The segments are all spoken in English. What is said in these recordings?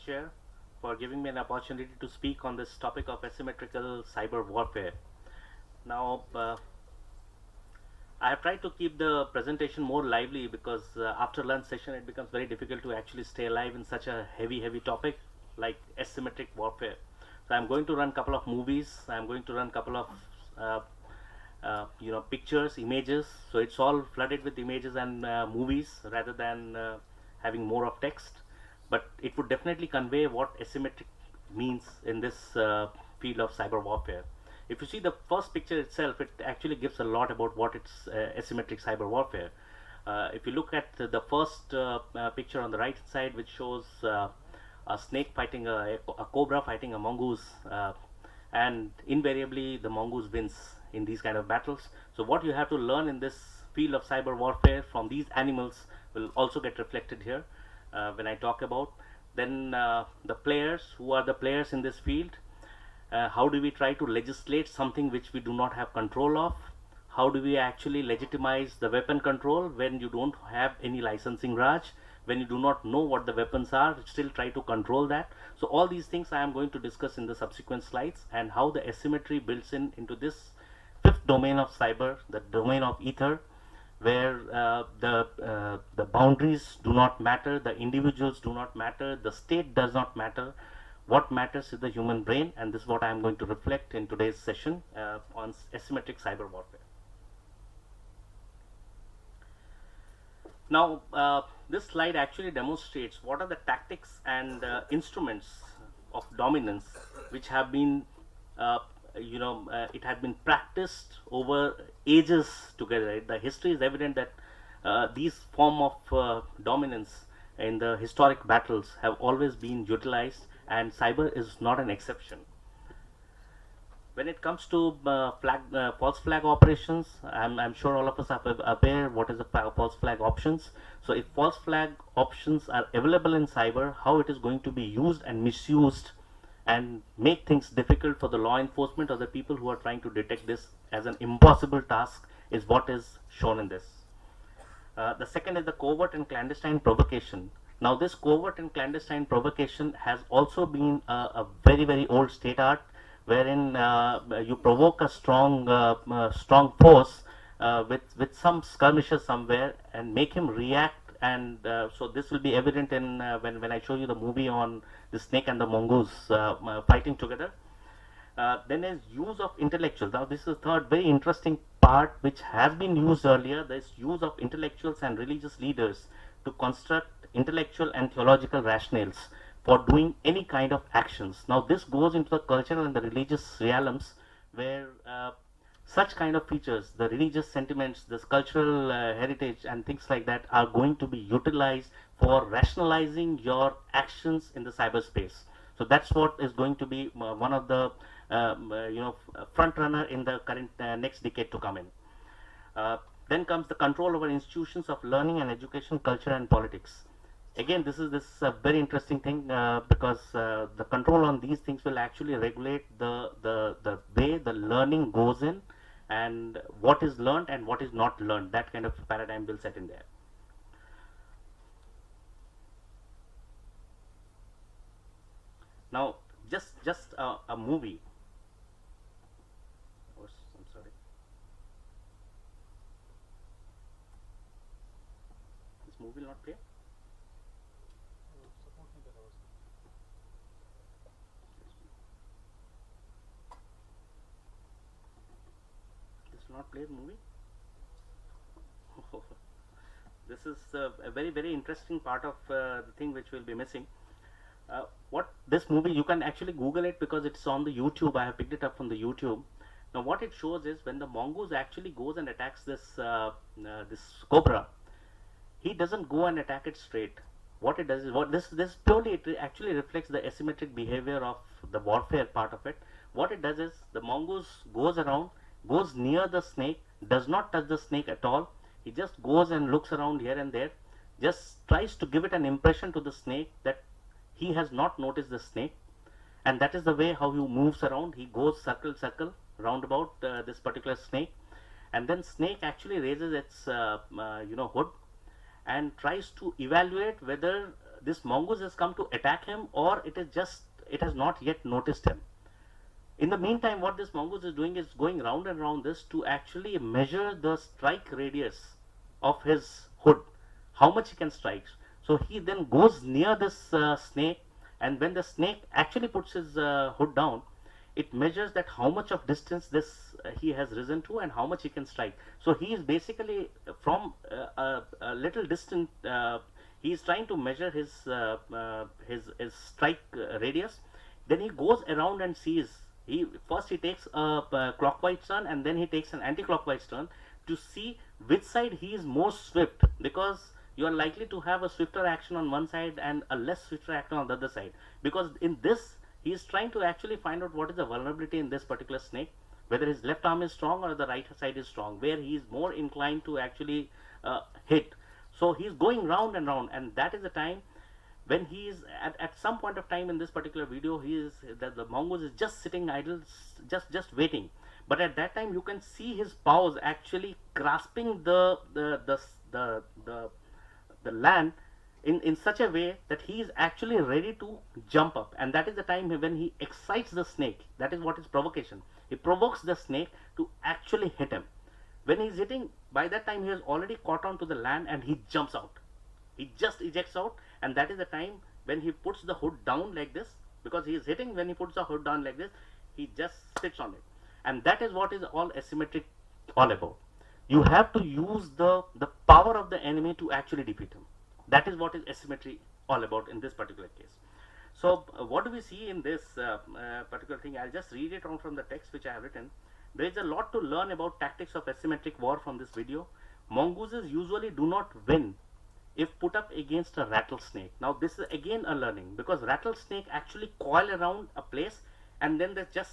Chair, for giving me an opportunity to speak on this topic of asymmetrical cyber warfare. Now, I have tried to keep the presentation more lively because after lunch session it becomes very difficult to actually stay alive in such a heavy topic like asymmetric warfare. So I'm going to run a couple of movies. I'm going to run a couple of pictures, images. So it's all flooded with images and movies rather than having more of text. But it would definitely convey what asymmetric means in this field of cyber warfare. If you see the first picture itself, it actually gives a lot about what it's asymmetric cyber warfare. If you look at the first picture on the right side, which shows a snake fighting a cobra fighting a mongoose, and invariably the mongoose wins in these kind of battles. So what you have to learn in this field of cyber warfare from these animals will also get reflected here when I talk about. Then the players, who are the players in this field, how do we try to legislate something which we do not have control of? How do we actually legitimize the weapon control when you don't have any licensing Raj, when you do not know what the weapons are, still try to control that. So all these things I am going to discuss in the subsequent slides, and how the asymmetry builds into this fifth domain of cyber, the domain of ether, where the boundaries do not matter, the individuals do not matter, the state does not matter. What matters is the human brain, and this is what I am going to reflect in today's session on asymmetric cyber warfare. Now, this slide actually demonstrates what are the tactics and instruments of dominance which have been, it had been practiced over ages together. The history is evident that these form of dominance in the historic battles have always been utilized, and cyber is not an exception. When it comes to false flag operations, I'm sure all of us are aware what is the false flag options. So if false flag options are available in cyber, how it is going to be used and misused and make things difficult for the law enforcement or the people who are trying to detect this as an impossible task is what is shown in this. The second is the covert and clandestine provocation. Now this covert and clandestine provocation has also been a very old state art, wherein you provoke a strong force with some skirmishes somewhere and make him react, and so this will be evident in when I show you the movie on the snake and the mongoose fighting together. Then is use of intellectuals. Now this is the third very interesting part which has been used earlier. This use of intellectuals and religious leaders to construct intellectual and theological rationales for doing any kind of actions. Now this goes into the cultural and the religious realms, where such kind of features, the religious sentiments, this cultural heritage and things like that are going to be utilized for rationalizing your actions in the cyberspace. So that's what is going to be one of the front runner in the current next decade to come in. Then comes the control over institutions of learning and education, culture and politics. Again, this is a very interesting thing because the control on these things will actually regulate the way the learning goes in, and what is learned and what is not learned. That kind of paradigm will set in there. Now, just a movie. Oh, I'm sorry. This movie will not play. Not play the movie. This is a very interesting part of the thing which will be missing. What this movie, you can actually Google it because it's on the YouTube. I have picked it up from the YouTube. Now what it shows is when the mongoose actually goes and attacks this this cobra, he doesn't go and attack it straight. What it does is, what this purely, it actually reflects the asymmetric behavior of the warfare part of it. What it does is the mongoose goes around, goes near the snake, does not touch the snake at all. He just goes and looks around here and there, just tries to give it an impression to the snake that he has not noticed the snake, and that is the way how he moves around. He goes circle round about this particular snake, and then snake actually raises its hood and tries to evaluate whether this mongoose has come to attack him, or it has not yet noticed him. In the meantime, what this mongoose is doing is going round and round this to actually measure the strike radius of his hood, how much he can strike. So he then goes near this snake, and when the snake actually puts his hood down, it measures that how much of distance this he has risen to and how much he can strike. So he is basically from a little distant. He is trying to measure his strike radius. Then he goes around and sees. First he takes a clockwise turn, and then he takes an anti-clockwise turn to see which side he is more swift, because you are likely to have a swifter action on one side and a less swifter action on the other side. Because in this, he is trying to actually find out what is the vulnerability in this particular snake, whether his left arm is strong or the right side is strong, where he is more inclined to actually hit. So he is going round and round, and that is the time when he is at some point of time in this particular video, the mongoose is just sitting idle, just waiting. But at that time, you can see his paws actually grasping the land in such a way that he is actually ready to jump up. And that is the time when he excites the snake. That is what is provocation. He provokes the snake to actually hit him. When he is hitting, by that time he has already caught on to the land, and he jumps out. He just ejects out, and that is the time when he puts the hood down like this, because he is hitting. When he puts the hood down like this, he just sits on it. And that is what is all asymmetric all about. You have to use the power of the enemy to actually defeat him. That is what is asymmetry all about in this particular case. So what do we see in this particular thing? I'll just read it on from the text which I have written. There is a lot to learn about tactics of asymmetric war from this video. Mongooses usually do not win if put up against a rattlesnake. Now this is again a learning, because rattlesnake actually coil around a place and then they just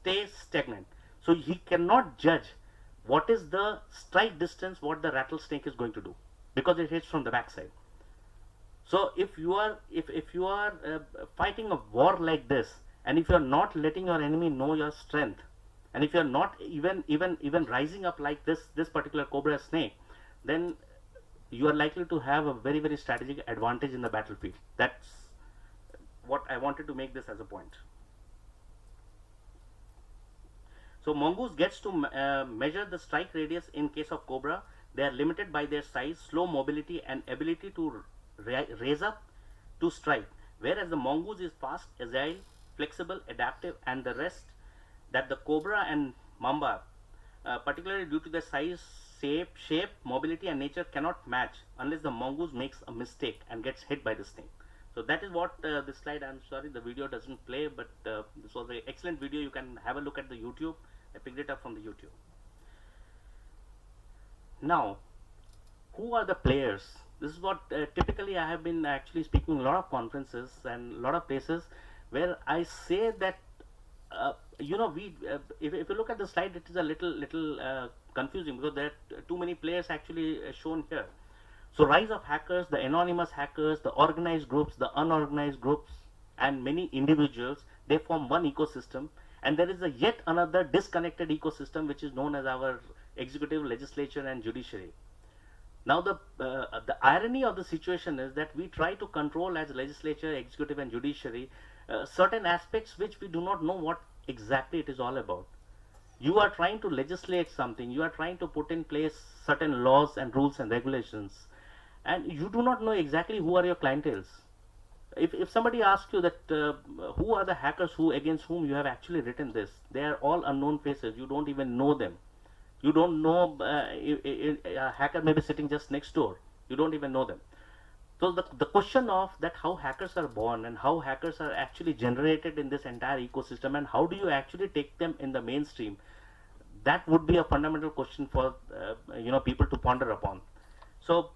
stay stagnant. So he cannot judge what is the strike distance what the rattlesnake is going to do, because it hits from the backside. So if you are fighting a war like this, and if you are not letting your enemy know your strength, and if you are not even rising up like this particular cobra snake, then you are likely to have a very, very strategic advantage in the battlefield. That's what I wanted to make this as a point. So mongoose gets to measure the strike radius. In case of cobra, they are limited by their size, slow mobility, and ability to raise up to strike, whereas the mongoose is fast, agile, flexible, adaptive, and the rest that the cobra and mamba, particularly due to their size, shape, mobility, and nature, cannot match unless the mongoose makes a mistake and gets hit by the snake. So that is what this slide, I'm sorry the video doesn't play, but this was an excellent video. You can have a look at the YouTube. I picked it up from the YouTube. Now, who are the players? This is what typically I have been actually speaking a lot of conferences and a lot of places where I say that if you look at the slide, it is a little confusing, because there are too many players actually shown here. So rise of hackers, the anonymous hackers, the organized groups, the unorganized groups, and many individuals, they form one ecosystem. And there is a yet another disconnected ecosystem which is known as our executive, legislature, and judiciary. Now the irony of the situation is that we try to control as legislature, executive, and judiciary certain aspects which we do not know what exactly it is all about. You are trying to legislate something, you are trying to put in place certain laws and rules and regulations, and you do not know exactly who are your clienteles. If somebody asks you that who are the hackers against whom you have actually written this, they are all unknown faces. You don't even know them. You don't know a hacker may be sitting just next door. You don't even know them. So the question of that how hackers are born and how hackers are actually generated in this entire ecosystem, and how do you actually take them in the mainstream, that would be a fundamental question for people to ponder upon. So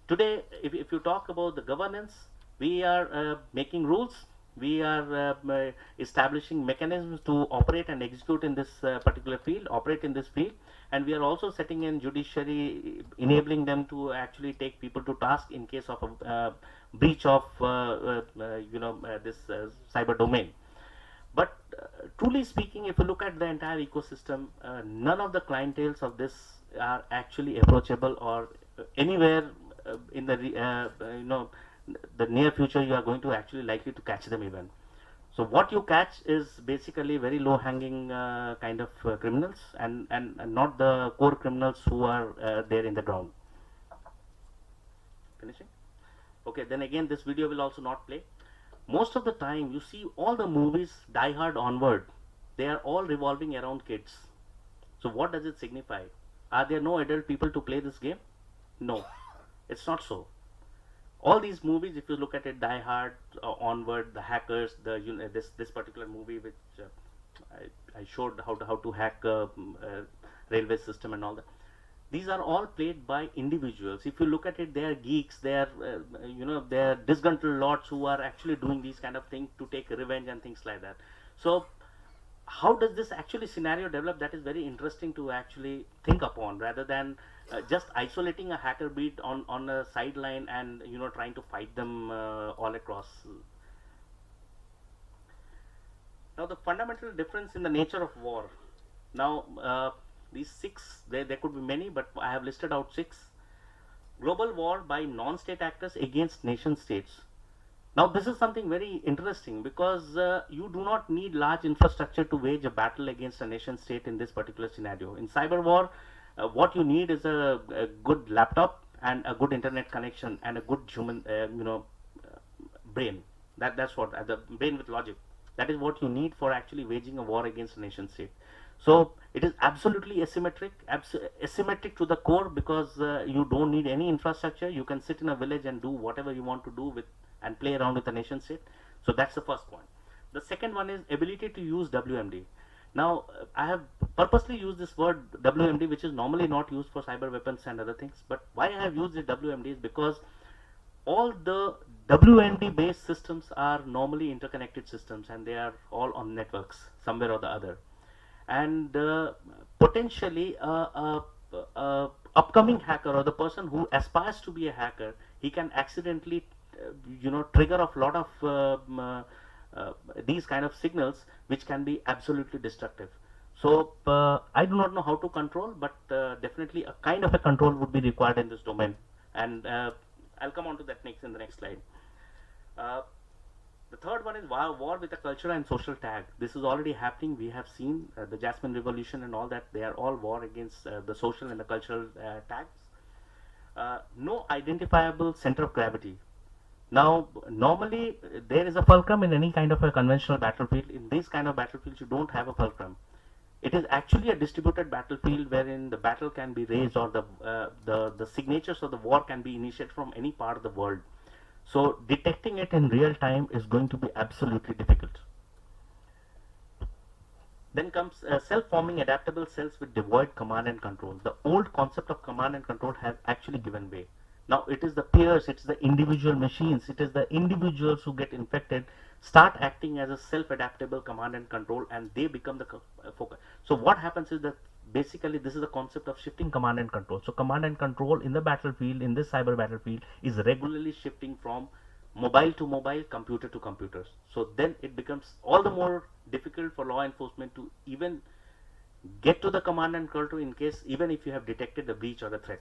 today, if you talk about the governance, we are making rules. We are establishing mechanisms to operate and execute in this particular field, operate in this field, and we are also setting in judiciary, enabling them to actually take people to task in case of a breach of this cyber domain. But truly speaking, if you look at the entire ecosystem, none of the clienteles of this are actually approachable or anywhere in the the near future you are going to actually likely to catch them even. So what you catch is basically very low hanging kind of criminals, and not the core criminals who are there in the ground. Finishing. Okay, then again this video will also not play. Most of the time you see all the movies Die Hard onward, they are all revolving around kids. So what does it signify? Are there no adult people to play this game? No, it's not so. All these movies, if you look at it, Die Hard, Onward, The Hackers, this particular movie which I showed how to hack railway system and all that. These are all played by individuals. If you look at it, they are geeks. They are they are disgruntled lords who are actually doing these kind of things to take revenge and things like that. So how does this actually scenario develop? That is very interesting to actually think upon, rather than just isolating a hacker beat on a sideline and trying to fight them all across. Now the fundamental difference in the nature of war. Now these six, there could be many, but I have listed out six. Global war by non-state actors against nation states. Now this is something very interesting, because you do not need large infrastructure to wage a battle against a nation state in this particular scenario. In cyber war, what you need is a good laptop and a good internet connection and a good human brain. That's what the brain with logic. That is what you need for actually waging a war against a nation state. So it is absolutely asymmetric to the core, because you don't need any infrastructure. You can sit in a village and do whatever you want to do with and play around with a nation state. So that's the first point. The second one is ability to use WMD. Now I have purposely used this word WMD, which is normally not used for cyber weapons and other things. But why I have used the WMD is because all the WMD based systems are normally interconnected systems, and they are all on networks somewhere or the other. And potentially upcoming hacker, or the person who aspires to be a hacker, he can accidentally trigger a lot of these kind of signals, which can be absolutely destructive. So I do not know how to control, but definitely a kind of a control would be required in this domain, and I'll come on to that next in the next slide. The third one is war with a cultural and social tag. This is already happening. We have seen the Jasmine Revolution and all that. They are all war against the social and the cultural tags. No identifiable center of gravity. Now, normally there is a fulcrum in any kind of a conventional battlefield. In these kind of battlefields, you don't have a fulcrum. It is actually a distributed battlefield wherein the battle can be raised, or the signatures of the war can be initiated from any part of the world. So detecting it in real time is going to be absolutely difficult. Then comes self-forming adaptable cells with devoid command and control. The old concept of command and control has actually given way. Now it is the peers, it's the individual machines, it is the individuals who get infected, start acting as a self-adaptable command and control, and they become the focus. So what happens is that basically this is the concept of shifting command and control. So command and control in the battlefield, in this cyber battlefield, is regularly shifting from mobile to mobile, computer to computers. So then it becomes all the more difficult for law enforcement to even get to the command and control in case, even if you have detected a breach or a threat.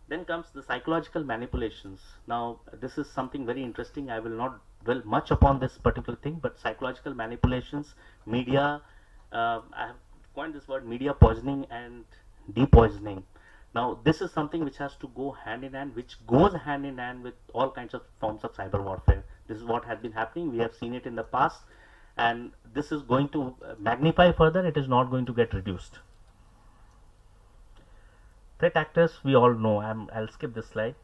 Then comes the psychological manipulations. Now this is something very interesting. I will not dwell much upon this particular thing, but psychological manipulations, media, I have coined this word media poisoning and depoisoning. Now this is something which has to go hand in hand, which goes hand in hand with all kinds of forms of cyber warfare. This is what has been happening. We have seen it in the past, and this is going to magnify further. It is not going to get reduced. Threat actors, we all know. I'll skip this slide.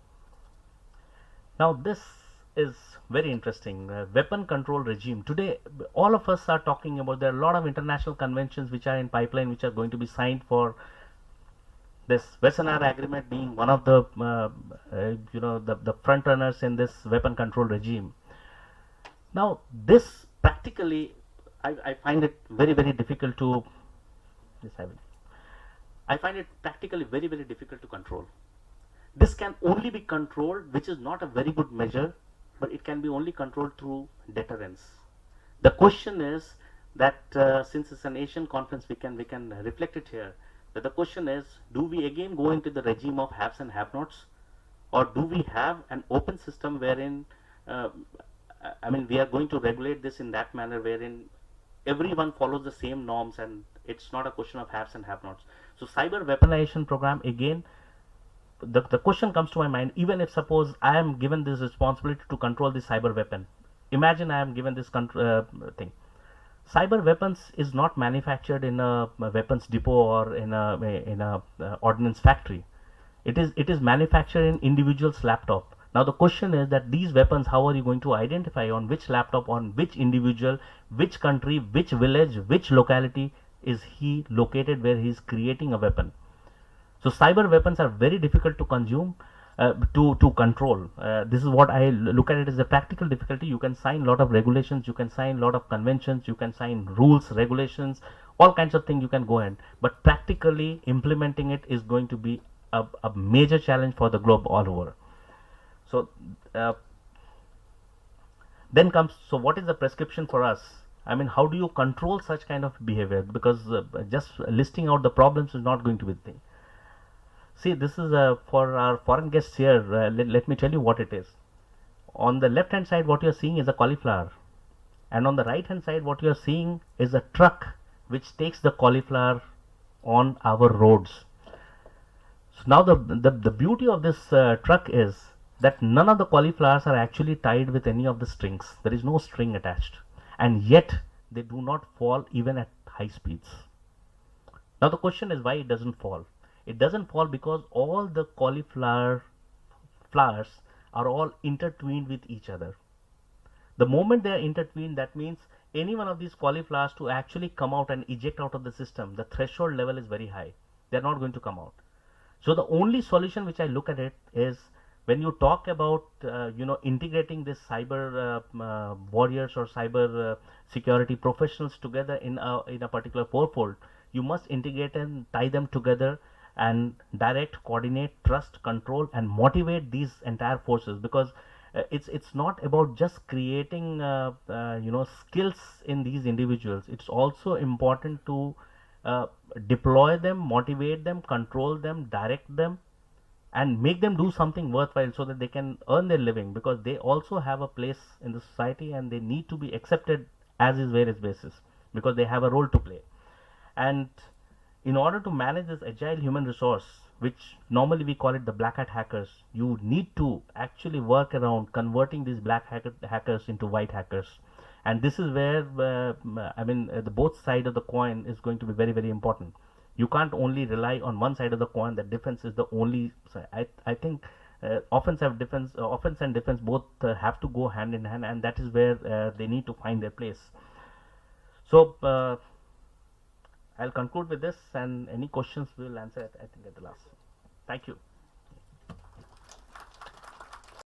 Now this is very interesting. Weapon control regime. Today all of us are talking about, there are a lot of international conventions which are in pipeline, which are going to be signed for this Wassenaar agreement being one of the the front runners in this weapon control regime. Now this practically I find it very difficult to I find it practically very difficult to control. This can only be controlled, which is not a very good measure, but it can be only controlled through deterrence. The question is that since it's an Asian conference, we can reflect it here. That the question is, do we again go into the regime of haves and have-nots, or do we have an open system wherein, uh, I mean, we are going to regulate this in that manner wherein everyone follows the same norms and it's not a question of haves and have-nots. So cyber weaponization program, again, the question comes to my mind, even if suppose I am given this responsibility to control this cyber weapon, imagine I am given this thing. Cyber weapons is not manufactured in a weapons depot or in a ordnance factory. It is manufactured in individual's laptop. Now the question is that these weapons, how are you going to identify on which laptop, on which individual, which country, which village, which locality is he located where he is creating a weapon? So cyber weapons are very difficult to consume, to control. This is what I look at it as a practical difficulty. You can sign a lot of regulations, you can sign a lot of conventions, you can sign rules, regulations, all kinds of things you can go in, but practically implementing it is going to be a major challenge for the globe all over. So then comes, so what is the prescription for us? I mean, how do you control such kind of behavior? Because just listing out the problems is not going to be the thing. See, this is for our foreign guests here. Let me tell you what it is. On the left hand side, what you are seeing is a cauliflower, and on the right hand side, what you are seeing is a truck which takes the cauliflower on our roads. So now the beauty of this truck is that none of the cauliflowers are actually tied with any of the strings. There is no string attached, and yet they do not fall even at high speeds. Now the question is why it doesn't fall. It doesn't fall because all the cauliflower flowers are all intertwined with each other. The moment they are intertwined, that means any one of these cauliflowers to actually come out and eject out of the system, the threshold level is very high. They are not going to come out. So the only solution which I look at it is, when you talk about integrating this cyber warriors or cyber security professionals together in a particular fourfold, you must integrate and tie them together and direct, coordinate, trust, control, and motivate these entire forces, because it's not about just creating skills in these individuals. It's also important to deploy them, motivate them, control them, direct them, and make them do something worthwhile so that they can earn their living, because they also have a place in the society and they need to be accepted as is various basis, because they have a role to play. And in order to manage this agile human resource, which normally we call it the black hat hackers, you need to actually work around converting these black hackers into white hackers. And this is where the both side of the coin is going to be very, very important. You can't only rely on one side of the coin that defense is the only side. I think offense and defense both have to go hand in hand, and that is where they need to find their place. So I'll conclude with this, and any questions we will answer I think at the last. Thank you.